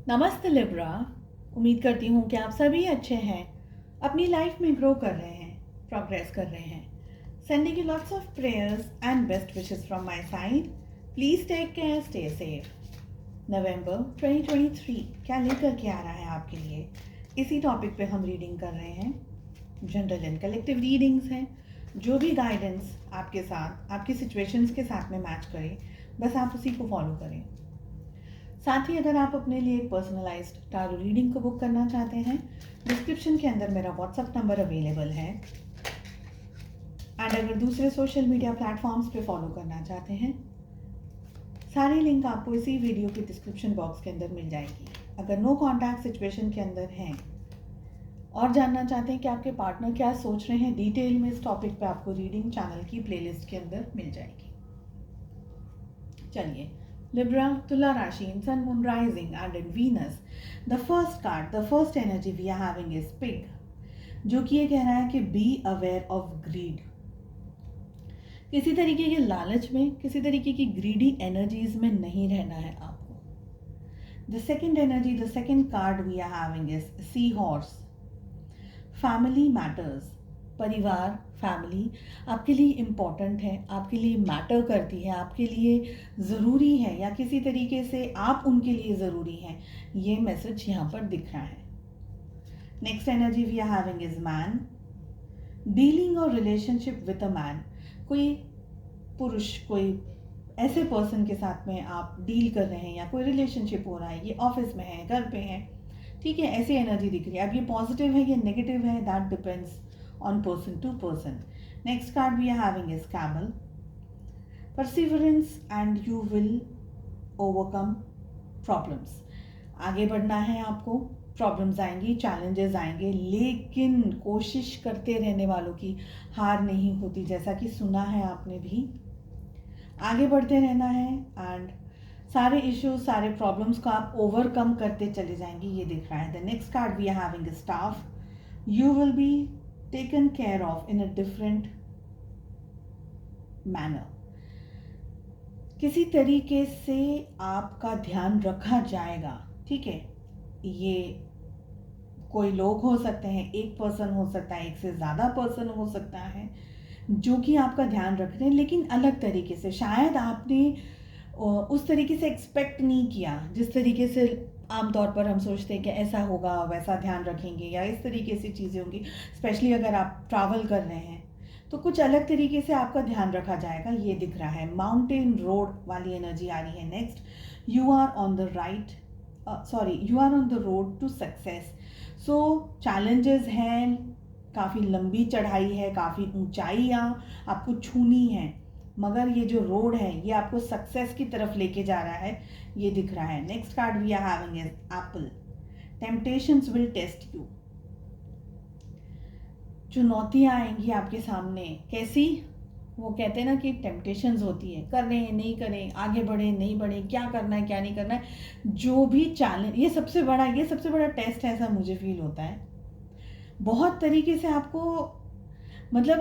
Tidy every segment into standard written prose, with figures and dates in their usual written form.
नमस्ते लिब्रा। उम्मीद करती हूँ कि आप सभी अच्छे हैं, अपनी लाइफ में ग्रो कर रहे हैं, प्रोग्रेस कर रहे हैं। Sending you lots of prayers and best wishes from my side. Please take care, stay safe. नवंबर 2023 क्या लेकर के आ रहा है आपके लिए, इसी टॉपिक पे हम रीडिंग कर रहे हैं। जनरल एंड कलेक्टिव रीडिंग्स हैं। जो भी गाइडेंस आपके साथ, आपकी सिचुएशंस के साथ में मैच करे, बस आप उसी को फॉलो करें। साथ ही अगर आप अपने लिए एक पर्सनलाइज्ड टारो रीडिंग को बुक करना चाहते हैं, डिस्क्रिप्शन के अंदर मेरा व्हाट्सएप नंबर अवेलेबल है। एंड अगर दूसरे सोशल मीडिया प्लेटफॉर्म्स पे फॉलो करना चाहते हैं, सारी लिंक आपको इसी वीडियो के डिस्क्रिप्शन बॉक्स के अंदर मिल जाएगी। अगर नो कॉन्टैक्ट सिचुएशन के अंदर हैं और जानना चाहते हैं कि आपके पार्टनर क्या सोच रहे हैं, डिटेल में इस टॉपिक पे आपको रीडिंग चैनल की प्लेलिस्ट के अंदर मिल जाएगी। चलिए, Libra, Tula Rashi, in Sun, Moon, Rising and in Venus, the first card, the first energy we are having is Pig, जो कि ये कह रहा है कि be aware of greed। किसी तरीके के लालच में, किसी तरीके की greedy energies में नहीं रहना है आपको। The second energy, the second card we are having is Seahorse, family matters। परिवार, फैमिली आपके लिए इम्पॉर्टेंट है, आपके लिए मैटर करती है, आपके लिए ज़रूरी है, या किसी तरीके से आप उनके लिए ज़रूरी हैं। ये मैसेज यहाँ पर दिख रहा है। Next energy we are having is man, dealing और रिलेशनशिप विद अ मैन। कोई पुरुष, कोई ऐसे पर्सन के साथ में आप डील कर रहे हैं या कोई रिलेशनशिप हो रहा है, ये ऑफिस में है, घर पे है, ठीक है, ऐसी एनर्जी दिख रही है। अब ये पॉजिटिव है या नेगेटिव है, that depends on person to person. Next card we are having is Camel, perseverance and you will overcome problems। आगे बढ़ना है आपको, प्रॉब्लम्स आएंगी, चैलेंजेस आएंगे, लेकिन कोशिश करते रहने वालों की हार नहीं होती, जैसा कि सुना है आपने भी। आगे बढ़ते रहना है एंड सारे इश्यूज, सारे प्रॉब्लम्स को आप ओवरकम करते चले जाएंगे, ये दिख रहा है। The next card we are having is staff, you will be taken care of in a different manner। किसी तरीके से आपका ध्यान रखा जाएगा, ठीक है। ये कोई लोग हो सकते हैं, एक पर्सन हो सकता है, एक से ज़्यादा पर्सन हो सकता है जो कि आपका ध्यान रख रहे हैं, लेकिन अलग तरीके से। शायद आपने उस तरीके से एक्सपेक्ट नहीं किया, जिस तरीके से आमतौर पर हम सोचते हैं कि ऐसा होगा, वैसा ध्यान रखेंगे, या इस तरीके से चीज़ें होंगी। स्पेशली अगर आप ट्रैवल कर रहे हैं तो कुछ अलग तरीके से आपका ध्यान रखा जाएगा, ये दिख रहा है। माउंटेन रोड वाली एनर्जी आ रही है। Next, you are on the right, you are on the road to success. So challenges हैं, काफ़ी लंबी चढ़ाई है, काफ़ी ऊंचाइयाँ आपको छूनी है, मगर ये जो रोड है ये आपको सक्सेस की तरफ लेके जा रहा है, ये दिख रहा है। Next card we are having is apple, temptations will test you. चुनौतियां आएंगी आपके सामने। कैसी? वो कहते हैं ना कि टेम्पटेशंस होती है, करें नहीं करें, आगे बढ़े नहीं बढ़े, क्या करना है क्या नहीं करना है। जो भी चैलेंज, ये सबसे बड़ा टेस्ट है, ऐसा मुझे फील होता है। बहुत तरीके से आपको, मतलब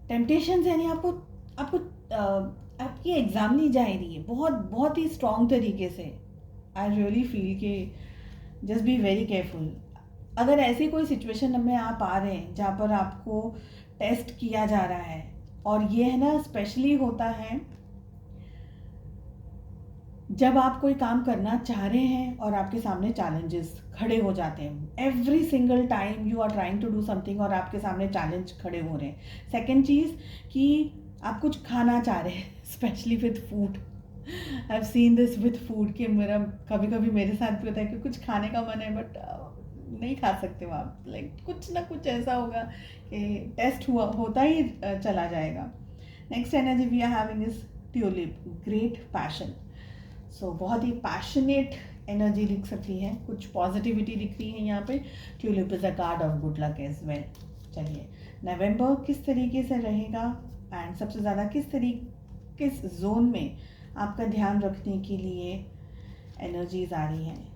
टेम्पटेशंस यानी आपको आपकी एग्ज़ाम ली जा रही है बहुत ही स्ट्रॉन्ग तरीके से। आई रियली फील कि जस्ट बी वेरी केयरफुल। अगर ऐसी कोई सिचुएशन में आप आ रहे हैं जहाँ पर आपको टेस्ट किया जा रहा है, और ये है ना, स्पेशली होता है जब आप कोई काम करना चाह रहे हैं और आपके सामने चैलेंजेस खड़े हो जाते हैं। Every single time you are trying to do something और आपके सामने चैलेंज खड़े हो रहे हैं। सेकेंड चीज़ कि आप कुछ खाना चाह रहे हैं, specially with food. I have seen this with food कि मेरा कभी कभी मेरे साथ भी होता है कि कुछ खाने का मन है, बट नहीं खा सकते हो आप। लाइक कुछ ना कुछ ऐसा होगा कि टेस्ट होता ही चला जाएगा। Next energy we are having is tulip, great passion. So बहुत ही पैशनेट एनर्जी दिख सकती है, कुछ पॉजिटिविटी दिख रही है यहाँ पे। Tulip is a card of good luck as well. चलिए, नवंबर किस तरीके से रहेगा एंड सबसे ज़्यादा किस जोन में आपका ध्यान रखने के लिए एनर्जीज आ रही हैं।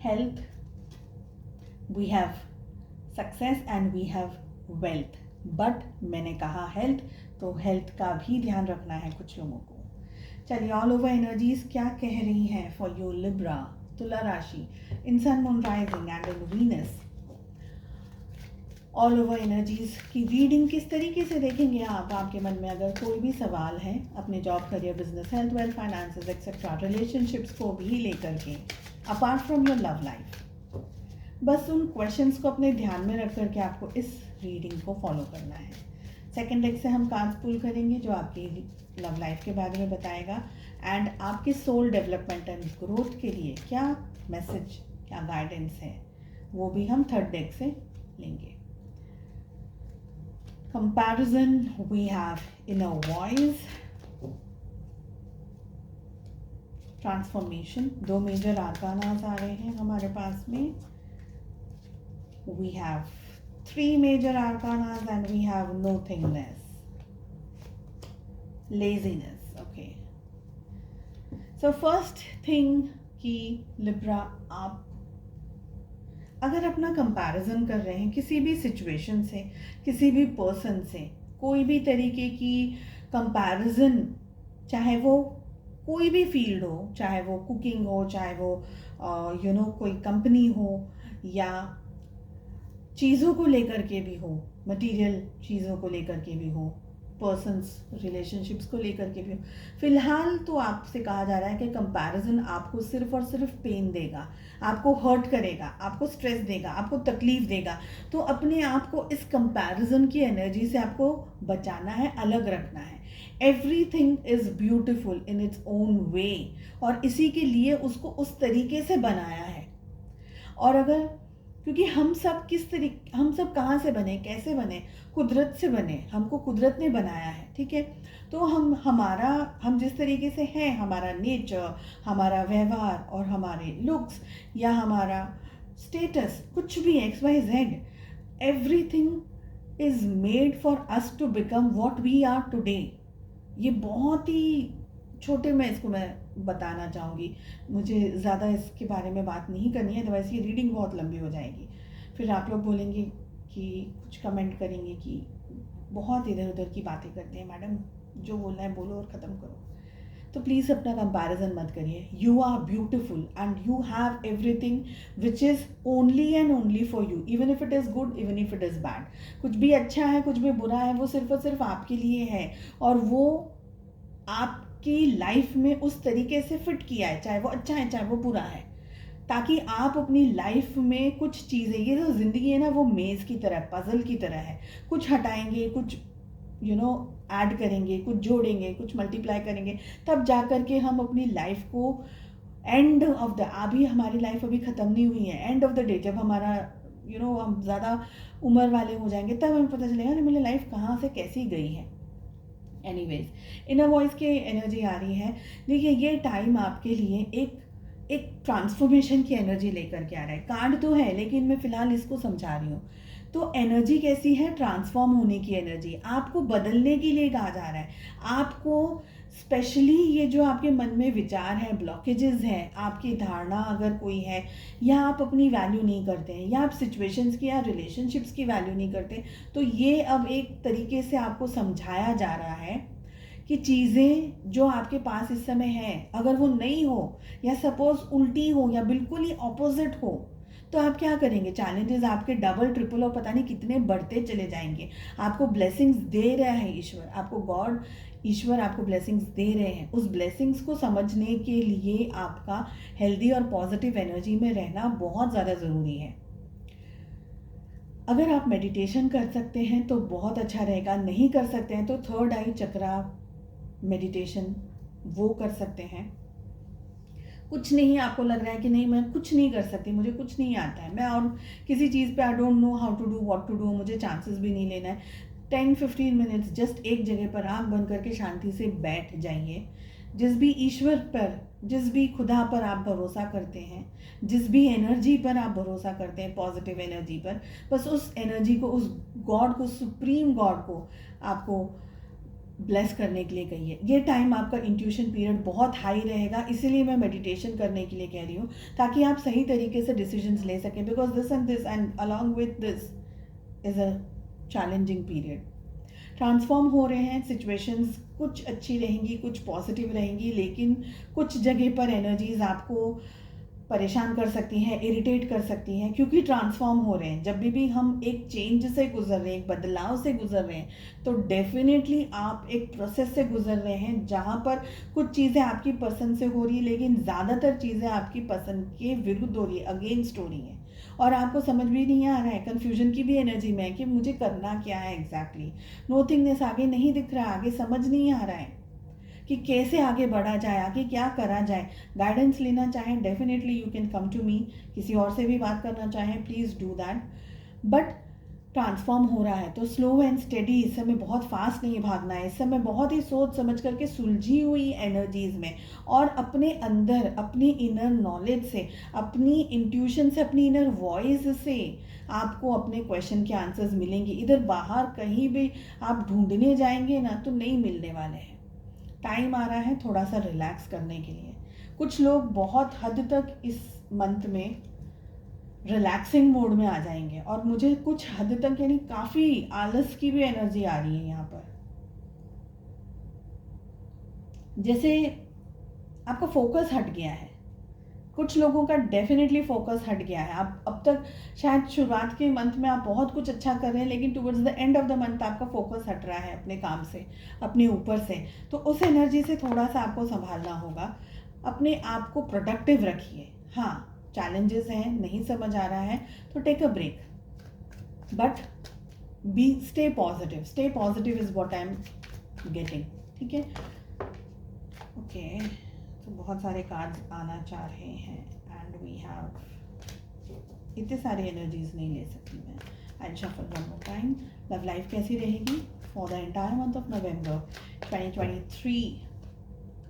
Health, we have success and we have wealth, but मैंने कहा हेल्थ, तो हेल्थ का भी ध्यान रखना है कुछ लोगों को। चलिए, ऑल ओवर एनर्जीज क्या कह रही हैं फॉर यू लिब्रा, तुला राशि, in sun moon rising and in Venus. All over energies की रीडिंग किस तरीके से देखेंगे आप? आपके मन में अगर कोई भी सवाल है अपने job, career, business, health, wealth, finances etcetera, relationships को भी लेकर के, apart from your love life, बस उन क्वेश्चंस को अपने ध्यान में रख करके आपको इस रीडिंग को फॉलो करना है। सेकेंड डेक से हम कार्ड्स पुल करेंगे जो आपकी लव लाइफ के बारे में बताएगा एंड आपके सोल डेवलपमेंट एंड ग्रोथ के लिए क्या मैसेज, क्या गाइडेंस है, वो भी हम थर्ड डेक से लेंगे। Comparison, we have inner voice, transformation, दो मेजर आर्कानास आ रहे हैं हमारे पास में। We have three major arcanas and we have nothingness, laziness. Okay, so first thing कि लिब्रा, आप अगर अपना कंपैरिजन कर रहे हैं किसी भी सिचुएशन से, किसी भी पर्सन से, कोई भी तरीके की कंपैरिजन, चाहे वो कोई भी फील्ड हो, चाहे वो कुकिंग हो, चाहे वो कोई कंपनी हो, या चीज़ों को लेकर के भी हो, मटेरियल चीज़ों को लेकर के भी हो, पर्सन्स, रिलेशनशिप्स को लेकर के भी हो, फिलहाल तो आपसे कहा जा रहा है कि कंपैरिजन आपको सिर्फ और सिर्फ पेन देगा, आपको हर्ट करेगा, आपको स्ट्रेस देगा, आपको तकलीफ देगा। तो अपने आप को इस कंपैरिजन की एनर्जी से आपको बचाना है, अलग रखना है। Everything is beautiful in its own way, और इसी के लिए उसको उस तरीके से बनाया है। और अगर, क्योंकि हम सब कहाँ से बने, कैसे बने? कुदरत से बने, हमको कुदरत ने बनाया है, ठीक है। तो हम जिस तरीके से हैं, हमारा नेचर, हमारा व्यवहार और हमारे लुक्स या हमारा स्टेटस, कुछ भी XYZ, everything is made for us to become what we are today. ये बहुत ही छोटे में इसको मैं बताना चाहूँगी, मुझे ज़्यादा इसके बारे में बात नहीं करनी है, अदरवाइज़ ये रीडिंग बहुत लंबी हो जाएगी। फिर आप लोग बोलेंगे कि कुछ कमेंट करेंगे कि बहुत इधर उधर की बातें करते हैं मैडम, जो बोलना है बोलो और ख़त्म करो। तो प्लीज़ अपना कंपैरिजन मत करिए। You are beautiful and you have everything which is only and only for you, even if it is good, even if it is bad. कुछ भी अच्छा है, कुछ भी बुरा है, वो सिर्फ और सिर्फ आपके लिए है, और वो आपकी लाइफ में उस तरीके से फिट किया है, चाहे वो अच्छा है चाहे वो बुरा है, ताकि आप अपनी लाइफ में कुछ चीज़ें, ये जो ज़िंदगी है ना, वो मेज़ की तरह, पजल की तरह है। कुछ हटाएंगे, कुछ ऐड करेंगे, कुछ जोड़ेंगे, कुछ मल्टीप्लाई करेंगे, तब जा कर के हम अपनी लाइफ को एंड ऑफ द, अभी हमारी लाइफ अभी ख़त्म नहीं हुई है, एंड ऑफ द डे जब हमारा हम ज़्यादा उम्र वाले हो जाएंगे, तब हमें पता चलेगा कि मेरी लाइफ कहाँ से कैसी गई है। एनीवेज, इनर वॉइस की एनर्जी आ रही है। देखिए, ये टाइम आपके लिए एक ट्रांसफॉर्मेशन की एनर्जी लेकर के आ रहा है। कार्ड तो है, लेकिन मैं फ़िलहाल इसको समझा रही हूँ। तो एनर्जी कैसी है? ट्रांसफॉर्म होने की एनर्जी, आपको बदलने के लिए कहा जा रहा है। आपको स्पेशली ये जो आपके मन में विचार है, ब्लॉकेजेस हैं, आपकी धारणा अगर कोई है, या आप अपनी वैल्यू नहीं करते हैं, या आप सिचुएशंस की या रिलेशनशिप्स की वैल्यू नहीं करते, तो ये अब एक तरीके से आपको समझाया जा रहा है कि चीज़ें जो आपके पास इस समय हैं, अगर वो नहीं हो, या सपोज उल्टी हो, या बिल्कुल ही ऑपोजिट हो, तो आप क्या करेंगे? चैलेंजेस आपके डबल ट्रिपल और पता नहीं कितने बढ़ते चले जाएंगे। आपको ब्लेसिंग्स दे रहा है ईश्वर, आपको ईश्वर आपको ब्लेसिंग्स दे रहे हैं। उस ब्लेसिंग्स को समझने के लिए आपका हेल्दी और पॉजिटिव एनर्जी में रहना बहुत ज़्यादा ज़रूरी है। अगर आप मेडिटेशन कर सकते हैं तो बहुत अच्छा रहेगा, नहीं कर सकते हैं तो थर्ड आई चक्रा मेडिटेशन वो कर सकते हैं। कुछ नहीं, आपको लग रहा है कि नहीं मैं कुछ नहीं कर सकती, मुझे कुछ नहीं आता है, मैं और किसी चीज़ पे I don't know how to do what to do, मुझे चांसेस भी नहीं लेना है, 10-15 मिनट्स जस्ट एक जगह पर आँख बंद करके शांति से बैठ जाइए। जिस भी ईश्वर पर, जिस भी खुदा पर आप भरोसा करते हैं, जिस भी एनर्जी पर आप भरोसा करते हैं, पॉजिटिव एनर्जी पर, बस उस एनर्जी को, उस गॉड को, सुप्रीम गॉड को आपको ब्लेस करने के लिए कहिए। ये टाइम आपका इंट्यूशन पीरियड बहुत हाई रहेगा, इसीलिए मैं मेडिटेशन करने के लिए कह रही हूँ, ताकि आप सही तरीके से डिसीजंस ले सकें, because this and along with this is a challenging period. Transform हो रहे हैं सिचुएशंस, कुछ अच्छी रहेंगी, कुछ पॉजिटिव रहेंगी, लेकिन कुछ जगह पर एनर्जीज आपको परेशान कर सकती हैं, इरिटेट कर सकती हैं, क्योंकि ट्रांसफॉर्म हो रहे हैं। जब भी हम एक चेंज से गुजर रहे हैं, एक बदलाव से गुजर रहे हैं, तो डेफिनेटली आप एक प्रोसेस से गुजर रहे हैं जहाँ पर कुछ चीज़ें आपकी पसंद से हो रही है, लेकिन ज़्यादातर चीज़ें आपकी पसंद के विरुद्ध हो रही है, अगेंस्ट हो रही हैं, और आपको समझ भी नहीं आ रहा है। कन्फ्यूजन की भी एनर्जी में है कि मुझे करना क्या है एग्जैक्टली। नोथिंगनेस, आगे नहीं दिख रहा, आगे समझ नहीं आ रहा है कि कैसे आगे बढ़ा जाए, आगे क्या करा जाए। गाइडेंस लेना चाहें, definitely you can come to me. किसी और से भी बात करना चाहें, please do that. But transform हो रहा है तो स्लो एंड स्टेडी, इस समय बहुत फास्ट नहीं भागना है। इस समय बहुत ही सोच समझ करके सुलझी हुई एनर्जीज में और अपने अंदर, अपनी इनर नॉलेज से, अपनी इंट्यूशन से, अपनी इनर वॉइस से आपको अपने क्वेश्चन के आंसर्स मिलेंगे। इधर बाहर कहीं भी आप ढूंढने जाएंगे ना तो नहीं मिलने वाले हैं। टाइम आ रहा है थोड़ा सा रिलैक्स करने के लिए। कुछ लोग बहुत हद तक इस मंथ में रिलैक्सिंग मोड में आ जाएंगे, और मुझे कुछ हद तक यानी काफ़ी आलस की भी एनर्जी आ रही है यहाँ पर। जैसे आपका फोकस हट गया है, कुछ लोगों का डेफिनेटली फोकस हट गया है। आप अब तक शायद शुरुआत के मंथ में आप बहुत कुछ अच्छा कर रहे हैं, लेकिन towards the end of the month आपका फोकस हट रहा है अपने काम से, अपने ऊपर से। तो उस एनर्जी से थोड़ा सा आपको संभालना होगा। अपने आप को प्रोडक्टिव रखिए। हाँ, चैलेंजेस हैं, नहीं समझ आ रहा है तो take a break, but be stay positive. Stay positive is what I am getting. ठीक है, ओके। तो बहुत सारे कार्ड्स आना चाह रहे हैं एंड वी हैव, इतने सारे एनर्जीज नहीं ले सकती मैं। I shuffle one more time. Love life कैसी रहेगी for the entire month of November 2023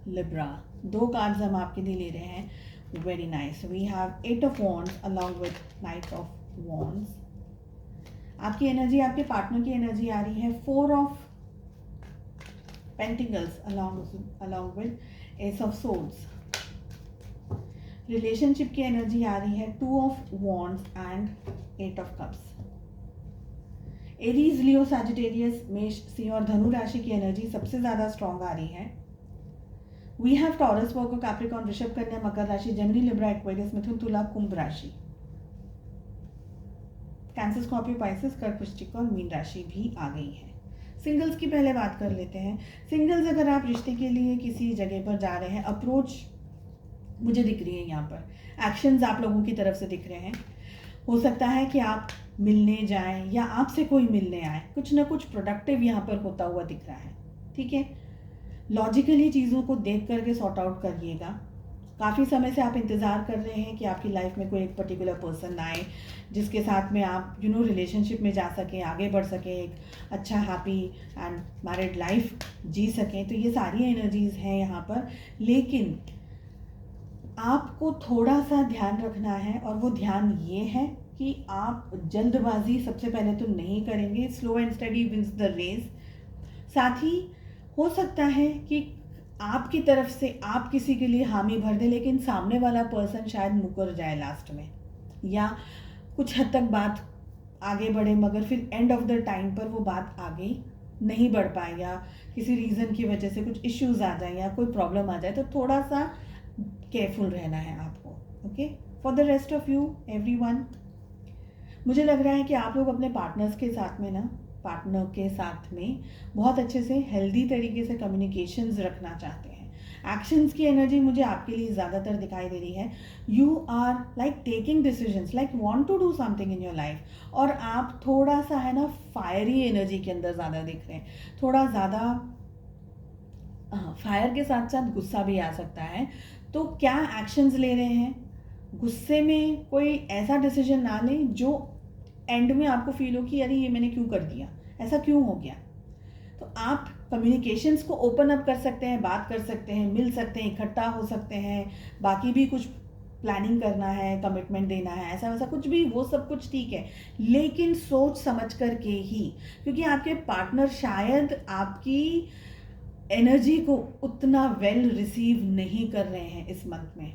Libra. 2 cards हम आपके लिए ले रहे हैं। Very nice. We have 8 of wands along with knight of wands. आपकी एनर्जी, आपके पार्टनर की एनर्जी आ रही है 4 of pentacles along with ace of swords. Relationship की एनर्जी आ रही है 2 of wands and 8 of cups. Aries, Leo, Sagittarius, मेष, सिंह और धनु राशि की एनर्जी सबसे ज्यादा स्ट्रॉन्ग आ रही है। We have Taurus, Virgo, Capricorn, Vrishabh, Kanya, मकर राशि, जेमिनी, लिब्रा, एक्वेरियस, मिथुन, तुला, कुंभ राशि। कैंसर, स्कॉर्पियो, पाइसेस, कर्क, वृश्चिक और मीन राशि भी आ गई है। सिंगल्स की पहले बात कर लेते हैं। सिंगल्स, अगर आप रिश्ते के लिए किसी जगह पर जा रहे हैं, अप्रोच मुझे दिख रही है यहाँ पर, एक्शंस आप लोगों की तरफ से दिख रहे हैं। हो सकता है कि आप मिलने जाएं या आपसे कोई मिलने आए, कुछ ना कुछ प्रोडक्टिव यहाँ पर होता हुआ दिख रहा है। ठीक है, लॉजिकली चीज़ों को देख करके सॉर्ट आउट करिएगा। काफ़ी समय से आप इंतज़ार कर रहे हैं कि आपकी लाइफ में कोई एक पर्टिकुलर पर्सन आए जिसके साथ में आप रिलेशनशिप में जा सकें, आगे बढ़ सकें, एक अच्छा हैप्पी एंड मैरिड लाइफ जी सकें। तो ये सारी एनर्जीज़ हैं यहाँ पर, लेकिन आपको थोड़ा सा ध्यान रखना है, और वो ध्यान ये है कि आप जल्दबाजी सबसे पहले तो नहीं करेंगे। Slow and steady wins the race. साथ ही हो सकता है कि आपकी तरफ से आप किसी के लिए हामी भर दें, लेकिन सामने वाला पर्सन शायद मुकर जाए लास्ट में, या कुछ हद तक बात आगे बढ़े मगर फिर एंड ऑफ द टाइम पर वो बात आगे नहीं बढ़ पाए, या किसी रीज़न की वजह से कुछ इश्यूज आ जाए या कोई प्रॉब्लम आ जाए। तो थोड़ा सा केयरफुल रहना है आपको। Okay, for the rest of you everyone, मुझे लग रहा है कि आप लोग अपने पार्टनर के साथ में बहुत अच्छे से हेल्दी तरीके से कम्युनिकेशंस रखना चाहते हैं। एक्शंस की एनर्जी मुझे आपके लिए ज़्यादातर दिखाई दे रही है। You are like taking decisions, like want to do something in your life, और आप थोड़ा सा है ना फायरी एनर्जी के अंदर ज़्यादा दिख रहे हैं। थोड़ा ज़्यादा फायर के साथ साथ गुस्सा भी आ सकता है। तो क्या एक्शंस ले रहे हैं, गुस्से में कोई ऐसा डिसीजन ना लें जो एंड में आपको फील हो कि अरे ये मैंने क्यों कर दिया, ऐसा क्यों हो गया। तो आप कम्युनिकेशंस को ओपन अप कर सकते हैं, बात कर सकते हैं, मिल सकते हैं, इकट्ठा हो सकते हैं। बाकी भी कुछ प्लानिंग करना है, कमिटमेंट देना है, ऐसा वैसा कुछ भी, वो सब कुछ ठीक है, लेकिन सोच समझ कर के ही, क्योंकि आपके पार्टनर शायद आपकी एनर्जी को उतना वेल रिसीव नहीं कर रहे हैं इस मंथ में।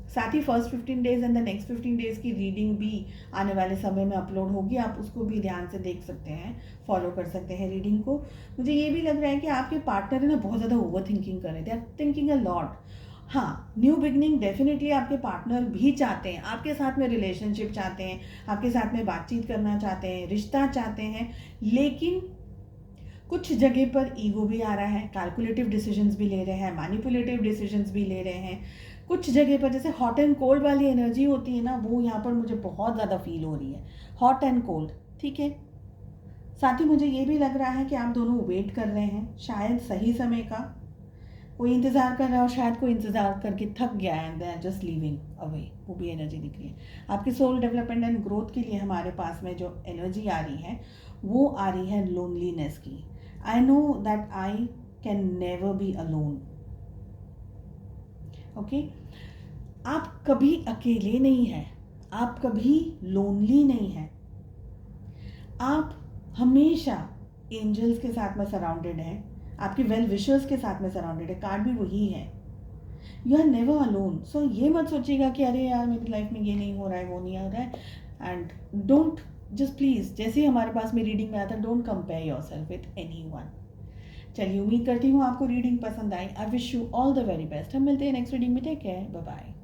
साथ ही first 15 days and the next 15 days की रीडिंग भी आने वाले समय में अपलोड होगी, आप उसको भी ध्यान से देख सकते हैं, फॉलो कर सकते हैं रीडिंग को। मुझे ये भी लग रहा है कि आपके पार्टनर है ना बहुत ज़्यादा ओवर थिंकिंग कर रहे थे, आर थिंकिंग अ लॉट। हाँ, न्यू बिगनिंग डेफिनेटली आपके पार्टनर भी चाहते हैं, आपके साथ में रिलेशनशिप चाहते हैं, आपके साथ में बातचीत करना चाहते हैं, रिश्ता चाहते हैं, लेकिन कुछ जगह पर ईगो भी आ रहा है, कैलकुलेटिव डिसीजंस भी ले रहे हैं, मैनिपुलेटिव डिसीजंस भी ले रहे हैं। कुछ जगह पर जैसे हॉट एंड कोल्ड वाली एनर्जी होती है ना, वो यहाँ पर मुझे बहुत ज़्यादा फील हो रही है, हॉट एंड कोल्ड। ठीक है, साथ ही मुझे ये भी लग रहा है कि आप दोनों वेट कर रहे हैं शायद सही समय का, कोई इंतज़ार कर रहा है और शायद कोई इंतज़ार करके थक गया है and they are just leaving away, वो भी एनर्जी दिख रही है। आपकी सोल डेवलपमेंट एंड ग्रोथ के लिए हमारे पास में जो एनर्जी आ रही है वो आ रही है लोनलीनेस की। I know that I can never be alone. Okay, आप कभी अकेले नहीं हैं, आप कभी लोनली नहीं हैं, आप हमेशा एंजल्स के साथ में सराउंडेड हैं, आपके वेल विशर्स के साथ में सराउंडेड है, कार्ड भी वही है। You are never alone. So ये मत सोचिएगा कि अरे यार मेरी लाइफ में ये नहीं हो रहा है, वो नहीं हो रहा है, एंड डोंट जस्ट प्लीज़, जैसे ही हमारे पास में रीडिंग में आता है, don't compare yourself with anyone. चलिए, उम्मीद करती हूँ आपको रीडिंग पसंद आई। I wish you all the very best. हम मिलते हैं नेक्स्ट रीडिंग में। Take care, bye bye.